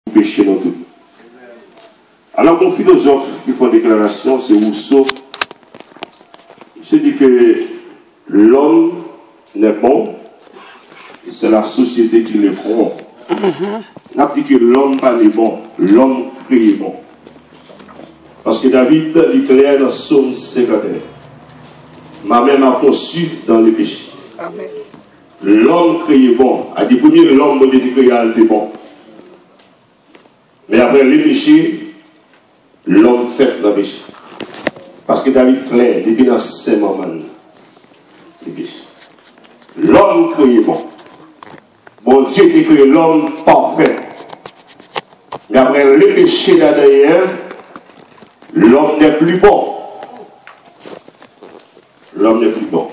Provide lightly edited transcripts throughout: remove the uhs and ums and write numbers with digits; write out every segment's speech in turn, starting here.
péché dans tout. Alors, mon philosophe qui fait une déclaration, c'est Rousseau. Il se dit que l'homme n'est bon, c'est la société qui le prend. On a dit que l'homme n'est pas bon, l'homme créé bon. Parce que David dit clair dans Psaume 51. Ma mère m'a conçu dans les péchés. L'homme créé bon. A dit premier, l'homme m'a dit créé était bon. Mais après les péchés, l'homme fait le péché. Parce que David clair, depuis dans ces moments, les péchés. L'homme créé bon. Bon Dieu qui créé l'homme parfait. Mais après les péchés d'Adam et Ève, l'homme n'est plus bon. L'homme n'est plus bon.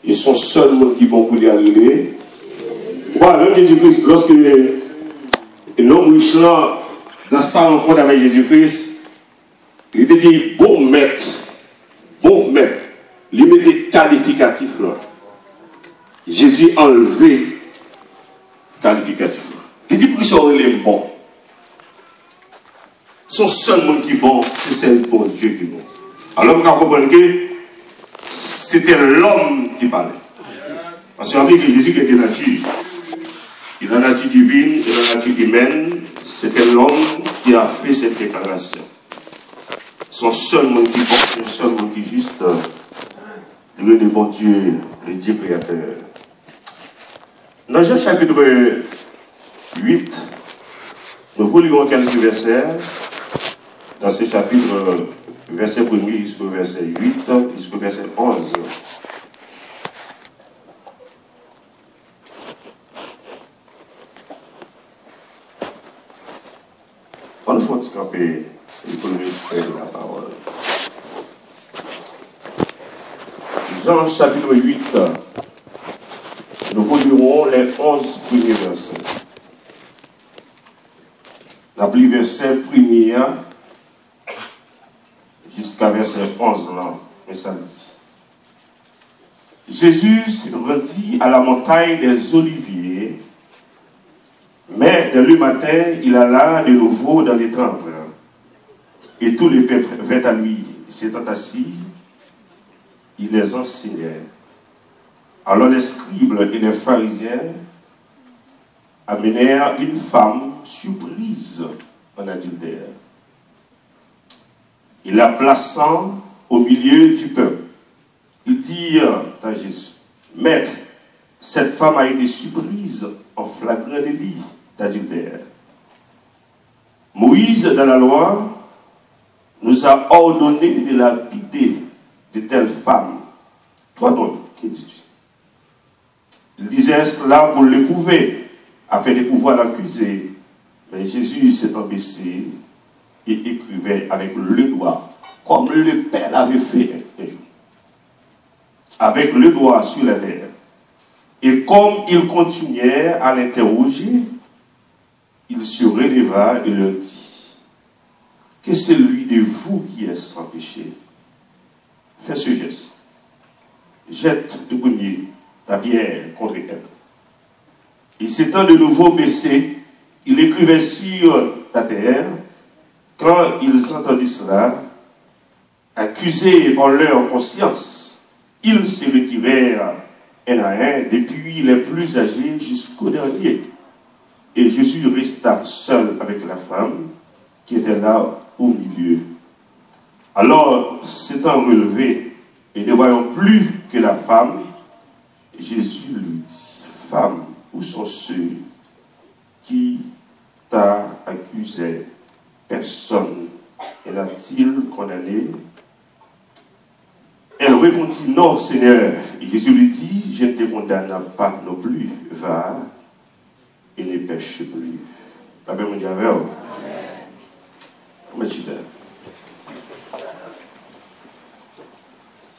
Ils sont seuls qui vont pour y arriver. Voilà, même Jésus-Christ, lorsque l'homme riche là, dans sa rencontre avec Jésus-Christ, il était dit, bon maître, il mettait qualificatif là. Jésus a enlevé qualificatif là. Il dit, pour qu'ils soient les bons. Son seul monde qui est bon, c'est le bon Dieu qui est bon. Alors, vous comprenez que c'était l'homme qui parlait. Parce qu'avec Jésus qui était nature, il a la nature divine et la nature humaine, c'était l'homme qui a fait cette déclaration. Son seul monde qui est bon, c'est le seul monde qui est juste, le bon Dieu, le Dieu créateur. Dans Jean chapitre 8, nous vous lirons quelques versets. Dans ce chapitre, verset 1er jusqu'au verset 8, jusqu'au verset 11. On faut camper pour le respect de la parole. Jean chapitre 8, nous vous lirons les 11 premiers versets. La plus verset premier jusqu'à verset 11 là, et ça dit. Jésus se rendit à la montagne des Oliviers, mais dès le matin, il alla de nouveau dans les temples. Et tous les prêtres vinrent à lui, s'étant assis, il les enseignait. Alors les scribes et les pharisiens amenèrent une femme surprise en adultère. Et la plaçant au milieu du peuple, ils dirent à Jésus, Maître, cette femme a été surprise en flagrant délit d'adultère. Moïse, dans la loi, nous a ordonné de lapider de telles femmes. Toi donc, que dis-tu? Il disait cela pour l'éprouver, afin de pouvoir l'accuser. Mais Jésus s'est baissé et écrivait avec le doigt, comme le Père l'avait fait un jour, avec le doigt sur la terre. Et comme il continuait à l'interroger, il se releva et leur dit, que celui de vous qui est sans péché, fais ce geste, jette le premier ta pierre contre elle. Il s'étant de nouveau baissé, il écrivait sur la terre. Quand ils entendirent cela, accusés par leur conscience, ils se retirèrent un à un, depuis les plus âgés jusqu'au dernier. Et Jésus resta seul avec la femme qui était là au milieu. Alors, s'étant relevé et ne voyant plus que la femme, Jésus lui dit, femme, où sont ceux qui t'a accusé? Personne l'a-t-il condamné? Elle répondit, non, Seigneur. Et Jésus lui dit, je ne te condamne pas non plus. Va et ne pêche plus. Amen.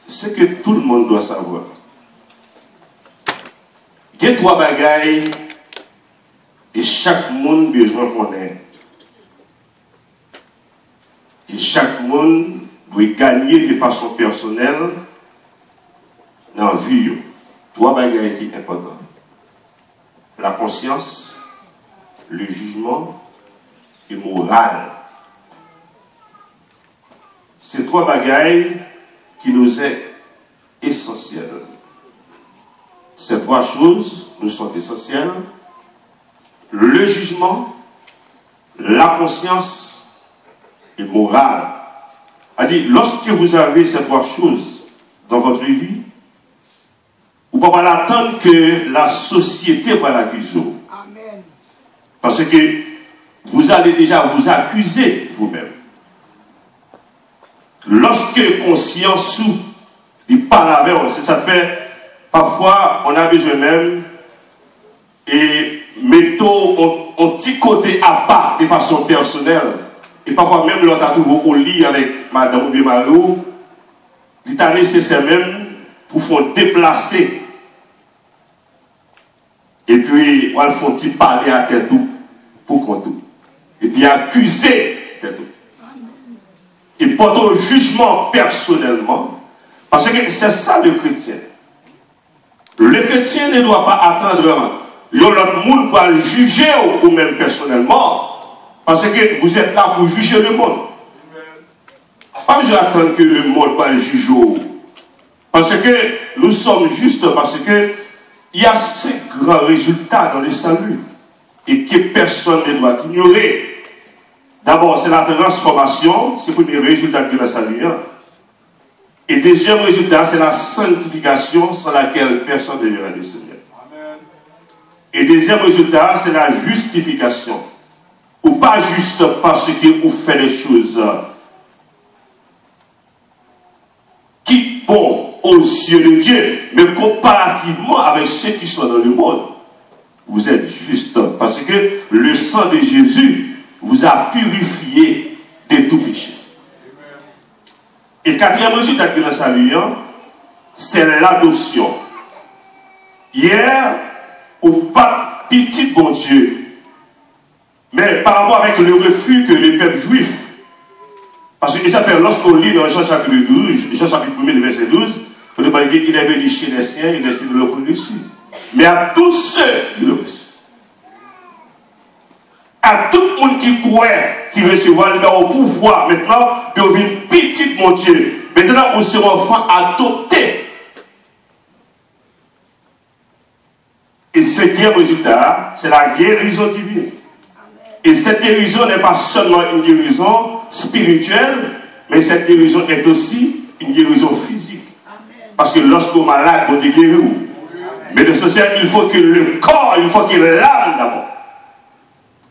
Ce que tout le monde doit savoir. Il y a trois bagailles et chaque monde besoin qu'on ait. Et chaque monde doit gagner de façon personnelle dans la vie. Trois bagailles qui sont importantes. La conscience, le jugement et morale. C'est trois bagailles qui nous est essentielles. Ces trois choses nous sont essentielles. Le jugement, la conscience et morale. A dit, lorsque vous avez ces trois choses dans votre vie, vous ne pouvez pas attendre que la société va l'accuser. Parce que vous allez déjà vous accuser vous-même. Lorsque conscience ou il parle avec vous, ça fait parfois on a besoin même et mettons un petit côté à part de façon personnelle. Et parfois même l'autre a trouvé au lit avec madame ou bien Mario, il est nécessaire même pour faire déplacer. Et puis, on faut parler à tête tout pour qu'on tout. Et puis accuser tête tout. Et porter au jugement personnellement. Parce que c'est ça le chrétien. Le chrétien ne doit pas attendre l'autre monde pour le juger ou même personnellement. Parce que vous êtes là pour juger le monde. Pas besoin d'attendre que le monde va le juger. Parce que nous sommes justes, parce que il y a ces grands résultats dans le salut et que personne ne doit ignorer. D'abord, c'est la transformation, c'est le premier résultat de la salut. Et deuxième résultat, c'est la sanctification sans laquelle personne ne verra le Seigneur. Et deuxième résultat, c'est la justification. Ou pas juste parce que vous faites des choses qui vont aux yeux de Dieu, mais comparativement avec ceux qui sont dans le monde, vous êtes juste parce que le sang de Jésus vous a purifié de tout péché. Et quatrième résultat de la salut, c'est l'adoption. Hier, au pas petit bon Dieu, mais par rapport avec le refus que les peuples juifs, parce que ça fait lorsqu'on lit dans Jean chapitre 12, Jean chapitre 1, verset 12, il est venu chez les siens et les siens ne l'ont pas reçu. Mais à tous ceux qui l'ont reçu, à tout le monde qui croit, qui recevra le pouvoir maintenant, puis on vit une petite mon Dieu. Maintenant, on sera enfant adopté. Et ce qui est le résultat, c'est la guérison divine. Et cette guérison n'est pas seulement une guérison spirituelle, mais cette guérison est aussi une guérison physique. Parce que lorsqu'on est malade, on dit guérir. Mais de ce fait, il faut que le corps, il faut que l'âme d'abord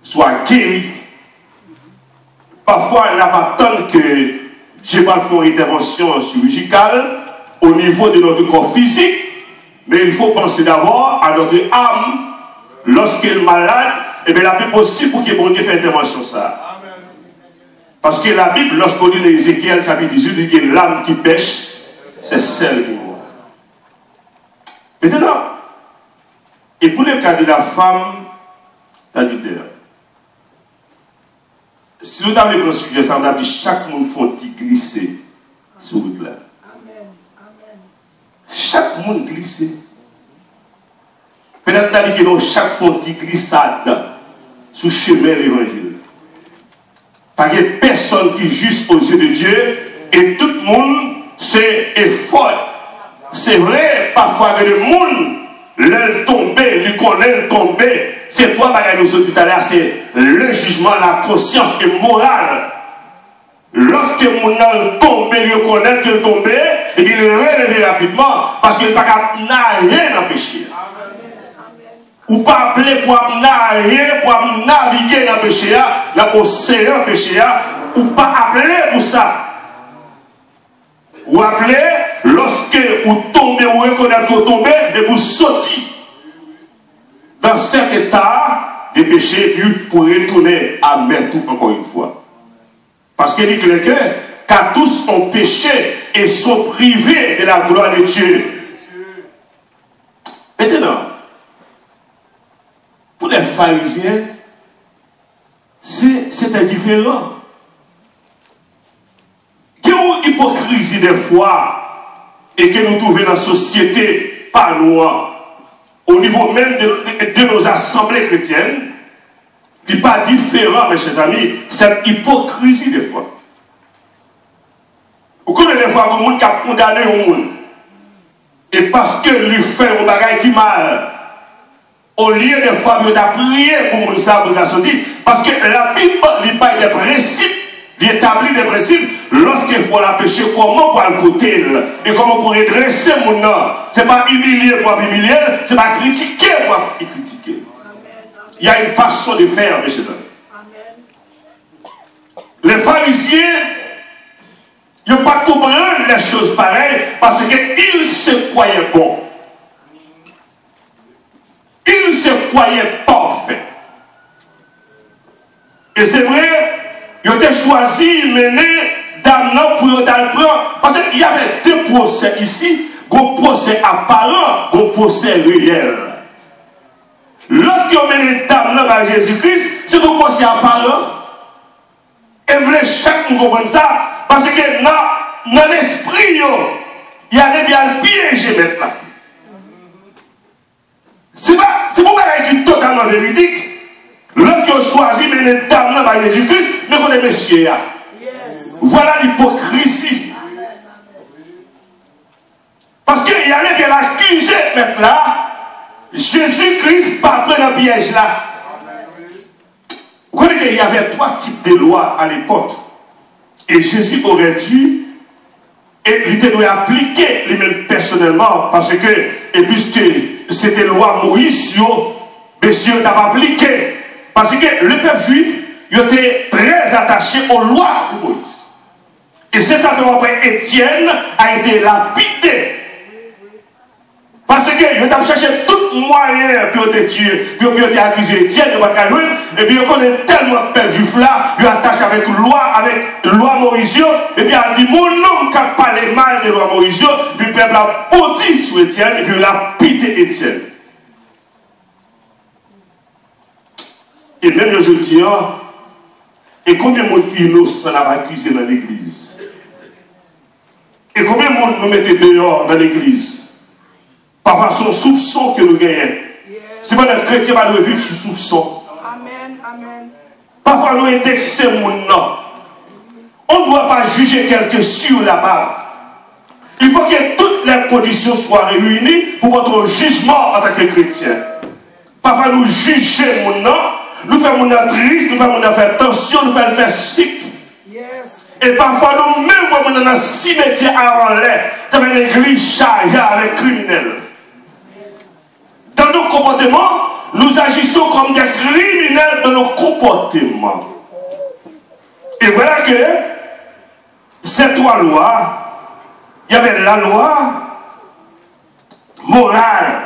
soit guérie. Parfois, il n'a pas tant que Dieu va faire une intervention chirurgicale au niveau de notre corps physique, mais il faut penser d'abord à notre âme. Lorsqu'elle est malade, et bien la plus possible pour que bon Dieu fasse intervention ça. Parce que la Bible, lorsqu'on lit Ézéchiel chapitre 18, dit que l'âme qui pêche, c'est celle qui meurt. Maintenant, et pour le cas de la femme d'adultère, si vous avez le sujet, ça veut dire chaque monde faut glisser sur route là. Chaque monde glisser. Peut-être que nous chaque fois glissade sur le chemin de l'évangile. Parce que personne qui est juste aux yeux de Dieu et tout le monde c'est effort. C'est vrai, parfois que le monde, l'elle tombé, lui connaît le tombé. C'est quoi, nous sommes tout à l'heure, c'est le jugement, la conscience et morale. Lorsque le monde tombé, lui connaît que le tombé, et puis il relève rapidement, parce qu'il n'a rien à pécher. Ou pas appeler pour naviguer dans le péché, dans l'océan péché, ou pas appeler pour ça. Ou appeler, lorsque vous tombez, ou reconnaissez que vous tombez, de vous sortir dans cet état de péché, puis pour retourner à mettre tout encore une fois. Parce qu'il dit que car tous ont péché et sont privés de la gloire de Dieu. Maintenant, pour les pharisiens, c'est indifférent. Il y a une hypocrisie des fois et que nous trouvons dans la société par nous, au niveau même de nos assemblées chrétiennes, Il n'est pas différent, mes chers amis, cette hypocrisie des fois. Vous connaissez des fois que le monde qui a condamné au monde. Et parce que lui fait un bagage qui mal, au lieu des fois de prier pour mon sabre de la sortie, parce que la Bible n'est pas des principes, il établit des principes, lorsqu'il faut la pécher, comment pour le côté, et comment pour redresser mon nom. Ce n'est pas humilier pour humilier, ce n'est pas critiquer pour critiquer. Il y a une façon de faire, mes chers amis. Les pharisiens, ils n'ont pas compris les choses pareilles parce qu'ils se croyaient bons. Ils se croyaient parfaits. Et c'est vrai, ils ont choisi de mener d'amener pour le prendre. Parce qu'il y avait deux procès ici, un procès apparent, un procès réel. Lorsqu'ils ont mené d'amener par Jésus-Christ, c'est un procès apparent. Et vous voulez chaque monde comprendre ça, parce que dans l'esprit, il y a des bien piégés maintenant. C'est pour ça qui est totalement véridique. Lorsqu'ils ont choisi de mener d'amener par Jésus-Christ, mais qu'on est messieurs. Voilà l'hypocrisie. Parce qu'il y a des bien accusés maintenant. Jésus-Christ pas près dans le piège là. Vous connaissez qu'il y avait trois types de lois à l'époque. Et Jésus aurait dû, et il devait appliquer lui-même personnellement, parce que, et puisque c'était loi Moïse, monsieur n'a pas appliqué. Parce que le peuple juif, il était très attaché aux lois de Moïse. Et c'est ça que après Étienne a été lapidé. Parce que je t'ai cherché tout moyen pour te tuer, pour te accuser. Étienne, et puis on connaît tellement de peuple juif là, il attache avec loi Moïse, et puis il a dit mon nom qui a parlé mal de loi Moïse, puis le peuple a poti sur Étienne, et puis il a pité Étienne. Et même aujourd'hui, et combien de monde innocent l'a accusé dans l'église? Et combien de monde nous mettez dehors dans l'église? Parfois, son soupçon que nous gagnons. C'est pas les chrétiens qui doivent vivre sous soupçon. Amen, amen. Parfois, nous indexons mon nom. On ne doit pas juger quelqu'un sur la barre. Il faut que toutes les conditions soient réunies pour votre jugement en tant que chrétien. Parfois, nous jugeons mon nom, nous faisons mon nom triste, nous faisons mon nom faire tension, nous faisons faire sick. Et parfois, nous-mêmes, comme on a un cimetière à l'air, ça veut dire l'église chargée avec criminels. Dans nos comportements, nous agissons comme des criminels dans nos comportements. Et voilà que ces trois lois, il y avait la loi morale.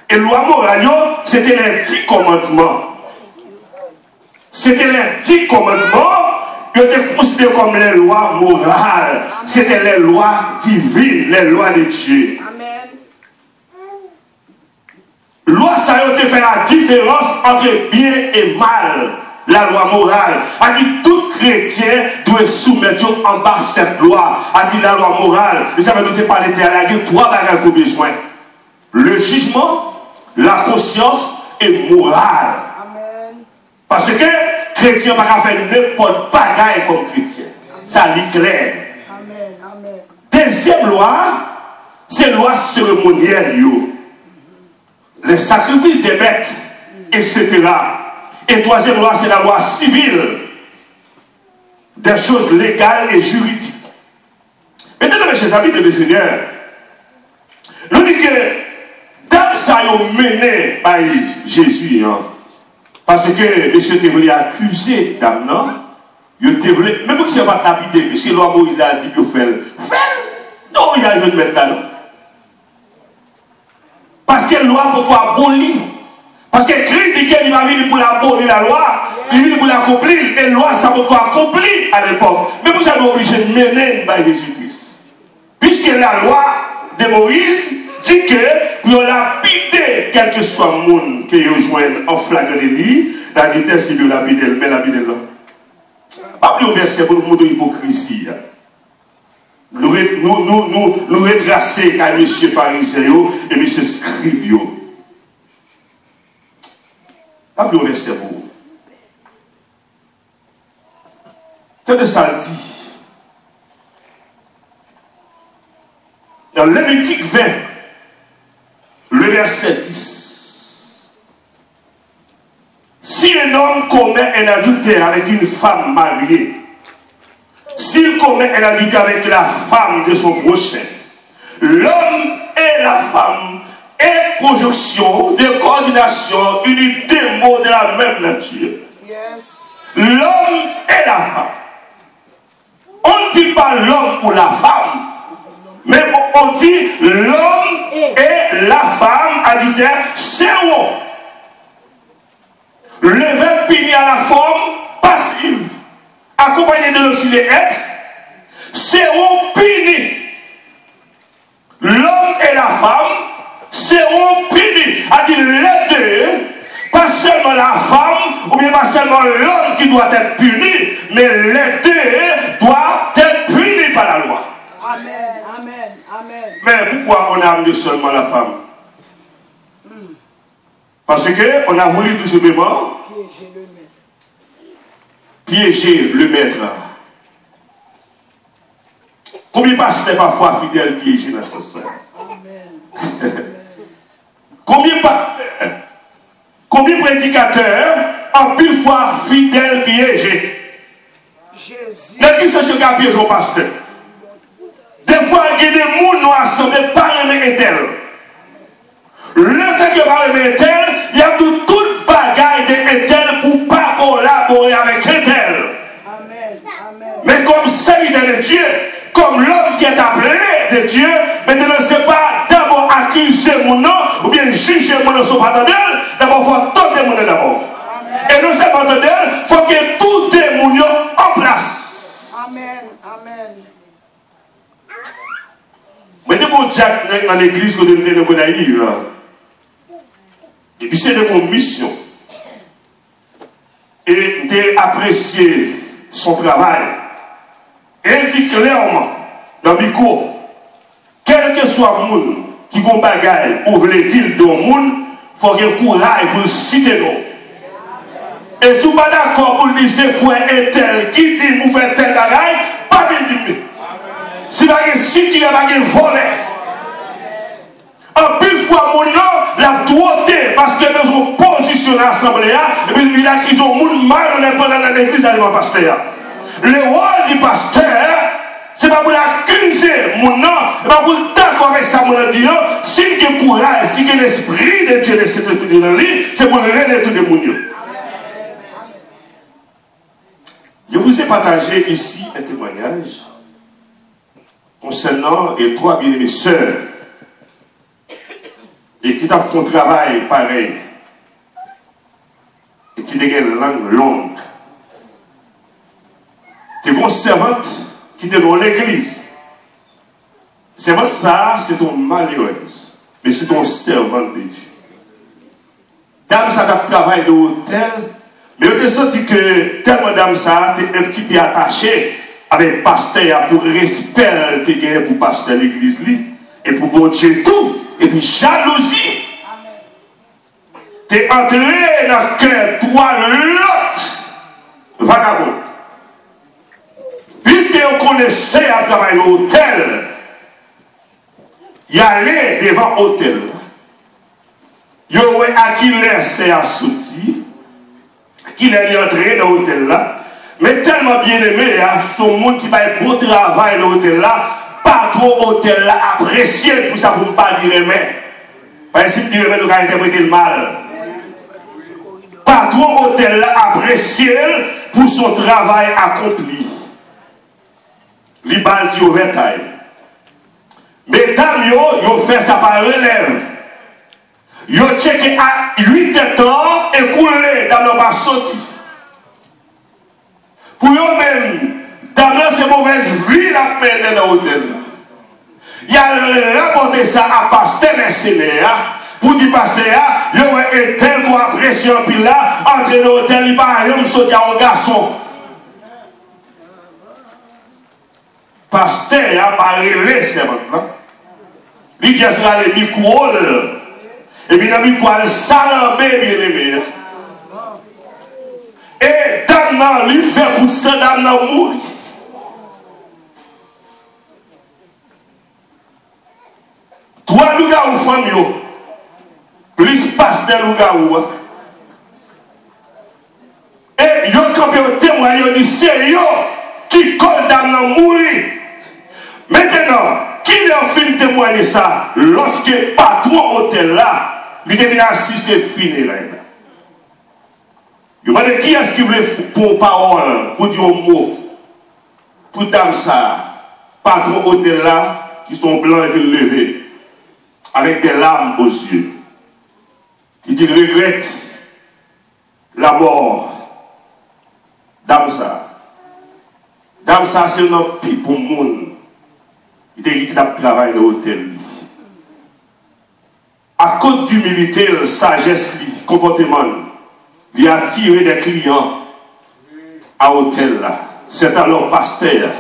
Et la loi morale, c'était les 10 commandements. C'était les 10 commandements. Ils étaient considérés comme les lois morales. C'était les lois divines, les lois de Dieu. Amen. Loi, ça a été fait la différence entre bien et mal. La loi morale. A dit tout chrétien doit soumettre en bas cette loi. A dit la loi morale. Vous savez, nous parlé de la guerre, 3 bagages qu'on a besoin. Le jugement, la conscience et morale. Amen. Parce que chrétien ne peut pas faire n'importe bagaille comme chrétien. Ça lit clair. Amen. Amen. Deuxième loi, c'est la loi cérémonielle. Les sacrifices des bêtes, etc. Et troisième loi, c'est la loi civile. Des choses légales et juridiques. Maintenant, mes chers amis de le Seigneur, nous disons que dans ça, ils ont mené par Jésus. Parce que monsieur te voulait accuser d'âme, non? Il te voulait, même si ce n'est pas lapidé, puisque la loi Moïse a dit qu'il fait. Non, il y a une mettre là, non? Parce que la loi pour abolir. Parce que critiquer, il va venir pour l'abolir la loi, il vient pour l'accomplir, et la loi, ça peut pas accomplir à l'époque. Mais vous êtes obligé de mener par Jésus-Christ. Puisque la loi de Moïse dit que pour lapider quel que soit le monde qui rejoigne en flagrant délit, la vitesse c'est de lapider, mais lapider là. Pas plus au verset pour nous montrer l'hypocrisie. Nous retracer qu'à monsieur pharisien et monsieur scribe. Pas plus au verset pour vous. Que de ça dit? Dans Lévitique 20, le verset 10. Si un homme commet un adultère avec une femme mariée, s'il commet un adultère avec la femme de son prochain, l'homme et la femme est conjonction de coordination, unité, mot de la même nature. Yes. L'homme et la femme. On ne dit pas l'homme ou la femme, mais on dit l'homme et la femme adultère, c'est où? Le verbe puni à la forme passive, accompagné de l'auxiliaire être, c'est où puni. L'homme et la femme seront punis. A-t-il les deux, pas seulement la femme, ou bien pas seulement l'homme qui doit être puni, mais les deux doivent être punis par la loi. Amen, amen, amen. Mais pourquoi on a amené seulement la femme? Parce qu'on a voulu tout simplement Piéger le maître. piéger le maître. Combien de pasteurs parfois fidèles piégés dans ce sens? Amen. Combien de pasteurs, combien de prédicateurs en pile fois fidèles piégés? Jésus. Mais qui c'est ce qui a piégé au pasteur? Des fois, il y a des gens qui ont assemblé par les tel. Le fait que par les tel, il y a toute bagaille de tel pour pas collaborer avec un tel. Amen, amen. Mais comme serviteur de Dieu, comme l'homme qui est appelé de Dieu, maintenant ce n'est pas d'abord accuser mon nom ou bien juger mon nom sur pas d'abord il faut tout démoner d'abord. Et non seulement d'elle, il faut que tout démonie en place. Amen, amen. Mais dès qu'on Jack dans l'église, qu'on est dans naïf, et puis c'est de mon mission. Et j'ai apprécié son travail. Et il dit clairement, dans le micro, quel que soit le monde qui a un bagage ou veut dire dans le monde, il faut qu'il y ait courage pour citer nous. Et si vous n'êtes pas d'accord pour dire c'est frère et tel qui dit vous faites tel bagage, pas bien dire. Si vous avez cité, vous avez volé. En plus fois mon nom, la droité, parce que nous avons positionné l'assemblée, et puis il a qu'ils ont monde mal pendant l'église avec le pasteur. Le rôle du pasteur, c'est pas pour l'accuser mon nom, c'est pas pour d'accord avec ça, mon Dieu. S'il y a courage, s'il y a l'esprit de Dieu de cette étude dans lui, c'est pour le rendre tout le monde. Je vous ai partagé ici un témoignage concernant les trois bien-aimées sœurs et qui font un travail pareil et qui ont une langue longue. Des grosses servantes qui étaient dans l'église. Servante ça, c'est ton malheureuse, mais c'est ton servante de Dieu. Dame ça a travaillé de l'hôtel, mais on a senti que tellement dame ça était un petit peu attaché avec le pasteur pour respect pour le pasteur de l'église et pour bon Dieu tout. Et puis jalousie. Tu es entré dans le cœur, toi l'autre vagabond. Puisque on connaissait à travailler l'hôtel, il allait devant l'hôtel. Il y aurait à qui laisser à sortir, qui est entré dans l'hôtel là. Mais tellement bien aimé, son monde qui va être beau travail dans l'hôtel là, pas trop hôtel là apprécié pour ça pour ne pas dire mais. Parce que si dire mais nous allons interpréter le mal. Pas trop hôtel là apprécié pour son travail accompli. Li bal di overtime. Mesdames yo fait ça par relève. Yo checké à 8 ans et coulé dans le bas sorti. Pour eux-mêmes, dans ces mauvaises vies la peine dans l'hôtel. Il a rapporté ça à pasteur mercenaire pour dire pasteur, il y a un tel qu'on apprécie un pile là, entre l'hôtel, il va rien sauter à un garçon. Pasteur a parlé c'est maintenant. Il dit sera les micro et puis dans le micro, salambé bien aimé. Et dans lui fait coup de sang d'âme dans mourir. Trois loups-garous famille, plus passe des loups-garous. Et ils ont campé au témoin, ils ont dit c'est eux qui colle d'âme dans mourir. Maintenant, qui leur fait témoigner ça lorsque patron hôtel là, il devait assister fini là. Il m'a dit qui est-ce qui voulait pour parole, pour dire un mot, pour dame ça, patron hôtel là, qui sont blancs et qui levés, avec des larmes aux yeux. Il dit regrette la mort. Dame ça. Dame ça, c'est un pire pour le monde. Il dit qu'il a travaillé dans l'hôtel. À cause d'humilité, de sagesse, comportement, il a attiré des clients à l'hôtel là. C'est alors pasteur,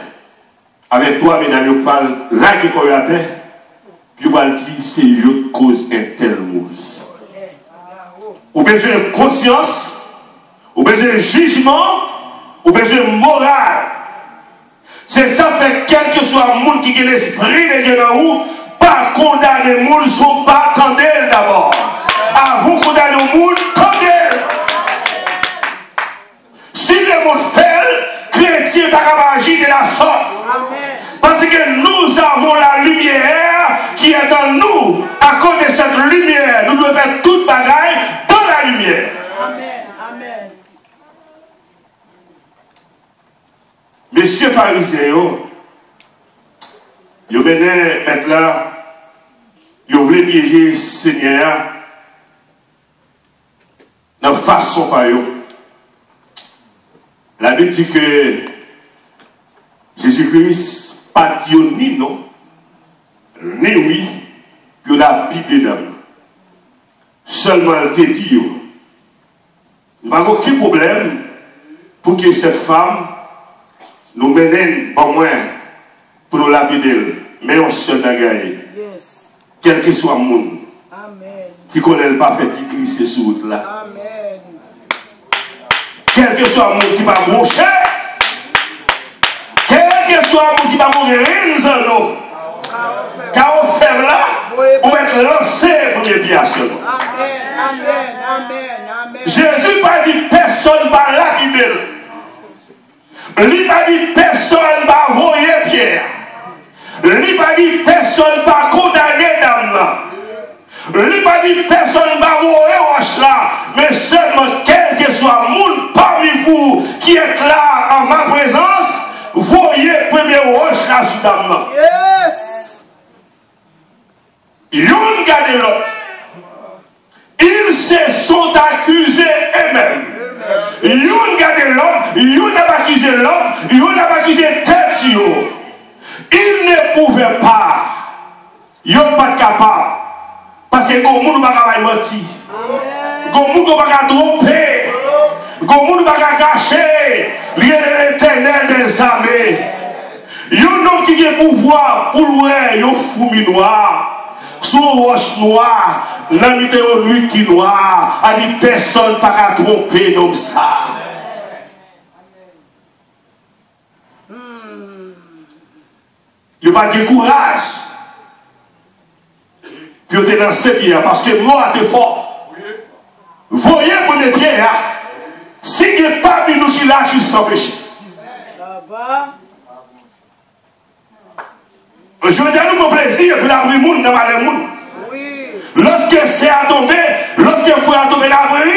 avec toi, mesdames, vous parlez là qui est puis vous dire c'est une cause un tel mourir. Vous avez besoin de conscience, vous avez besoin de jugement, vous avez besoin de morale. C'est ça fait quel que soit le monde qui a l'esprit de Dieu dans vous, pas condamner le monde, sont pas attendez d'abord. Avant de condamner le monde, attendez. Si le monde fait, chrétien par agir de la sorte. Parce que nous avons la lumière qui est en nous. À cause de cette lumière, nous devons faire toute bagaille dans la lumière. Amen. Amen. Messieurs pharisiens, ils venaient être là, ils voulaient piéger le Seigneur de façon par eux. La Bible dit que Jésus-Christ pas dit ni non, ni oui, puis il a pidé d'âme. Seulement il te dit, il n'y a aucun problème pour que cette femme nous mène au moins pour nous lapider. Mais on se bagaille. Yes. Quel que soit le monde Amen. qui connaît le parfait qui glisse sur route là. Amen. Quel que soit le monde qui va broncher. Quel que soit le monde qui va mourir en nous. Car on fait là, on va être lancé pour les pieds à ce moment. Amen. Amen. Amen. Amen. Jésus n'a pas dit personne va lapider. Il n'a pas dit personne va voyer Pierre. Il n'a pas dit personne va condamner dame. Il n'a pas dit personne va voyer roche là. Mais seulement quel que soit le monde parmi vous qui est là en ma présence, voyez premier roche là sous dame. Yes. Ils ont gardé l'autre. Ils se sont accusés eux-mêmes. Ils ont gardé l'autre, ils ont accusé l'autre, ils ont accusé tête. Ils ne pouvaient pas. Ils n'ont pas de capable. Parce que les gens ne peuvent pas mentir. Les gens ne peuvent pas tromper. Les gens ne peuvent pas cacher. Il y a l'éternel des armées. Il y a un homme qui a le pouvoir pour louer un fourmi noir. Son roche noire, l'ami de nuit qui noire, a dit personne pas tromper comme ça. Il n'y a pas de courage. Puis il est dans ce pieds parce que moi, tu es fort. Voyez mon pied, si il n'y a pas de nous qui lâchent sans péché. Là-bas. Je veux dire, nous, mon plaisir, pour l'abri monde, dans le monde. Oui. Lorsque c'est à tomber, lorsque il faut à tomber l'abri,